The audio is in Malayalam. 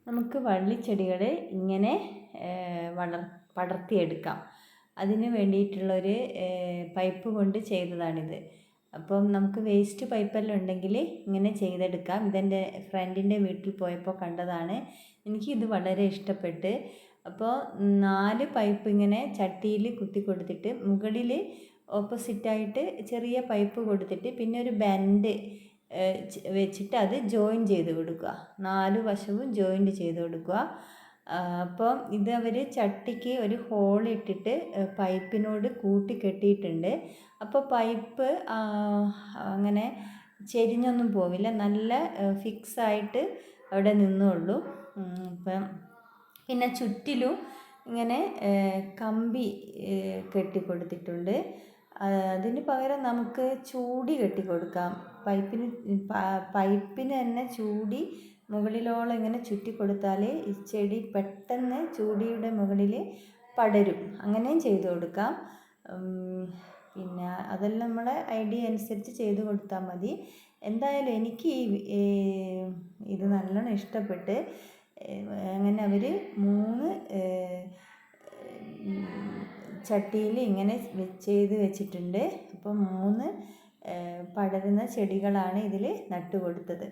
നമുക്ക് വള്ളിച്ചെടികളെ ഇങ്ങനെ പടർത്തിയെടുക്കാം. അതിന് വേണ്ടിയിട്ടുള്ളൊരു പൈപ്പ് കൊണ്ട് ചെയ്തതാണിത്. അപ്പം നമുക്ക് വേസ്റ്റ് പൈപ്പെല്ലാം ഉണ്ടെങ്കിൽ ഇങ്ങനെ ചെയ്തെടുക്കാം. ഇതെൻ്റെ ഫ്രണ്ടിൻ്റെ വീട്ടിൽ പോയപ്പോൾ കണ്ടതാണ്. എനിക്കിത് വളരെ ഇഷ്ടപ്പെട്ട്. അപ്പോൾ 4 പൈപ്പ് ഇങ്ങനെ ചട്ടിയിൽ കുത്തി കൊടുത്തിട്ട് മുകളിൽ ഓപ്പോസിറ്റായിട്ട് ചെറിയ പൈപ്പ് കൊടുത്തിട്ട് പിന്നെ ഒരു ബെൻഡ് വെച്ചിട്ട് അത് ജോയിൻ ചെയ്ത് കൊടുക്കുക. 4 വശവും ജോയിൻറ്റ് ചെയ്ത് കൊടുക്കുക. അപ്പം ഇത് അവർ ചട്ടിക്ക് ഒരു ഹോൾ ഇട്ടിട്ട് പൈപ്പിനോട് കൂട്ടി കെട്ടിയിട്ടുണ്ട്. അപ്പോൾ പൈപ്പ് അങ്ങനെ ചെരിഞ്ഞൊന്നും പോവില്ല, നല്ല ഫിക്സായിട്ട് അവിടെ നിന്നുള്ളൂ. അപ്പം പിന്നെ ചുറ്റിലും ഇങ്ങനെ കമ്പി കെട്ടിക്കൊടുത്തിട്ടുണ്ട്. അതിന് പകരം നമുക്ക് ചൂടി കെട്ടിക്കൊടുക്കാം. പൈപ്പിന് തന്നെ ചൂടി മുകളിലോളം ഇങ്ങനെ ചുറ്റി കൊടുത്താൽ ഈ ചെടി പെട്ടെന്ന് ചൂടിയുടെ മുകളിൽ പടരും. അങ്ങനെയും ചെയ്ത് കൊടുക്കാം. പിന്നെ അതെല്ലാം നമ്മളെ ഐഡിയ അനുസരിച്ച് ചെയ്ത് കൊടുത്താൽ മതി. എന്തായാലും എനിക്ക് ഇത് നല്ലോണം ഇഷ്ടപ്പെട്ട്. അങ്ങനെ അവർ 3 ചട്ടിയിൽ ഇങ്ങനെ ചെയ്ത് വെച്ചിട്ടുണ്ട്. അപ്പോൾ 3 പടരുന്ന ചെടികളാണ് ഇതിൽ നട്ടു കൊടുത്തത്.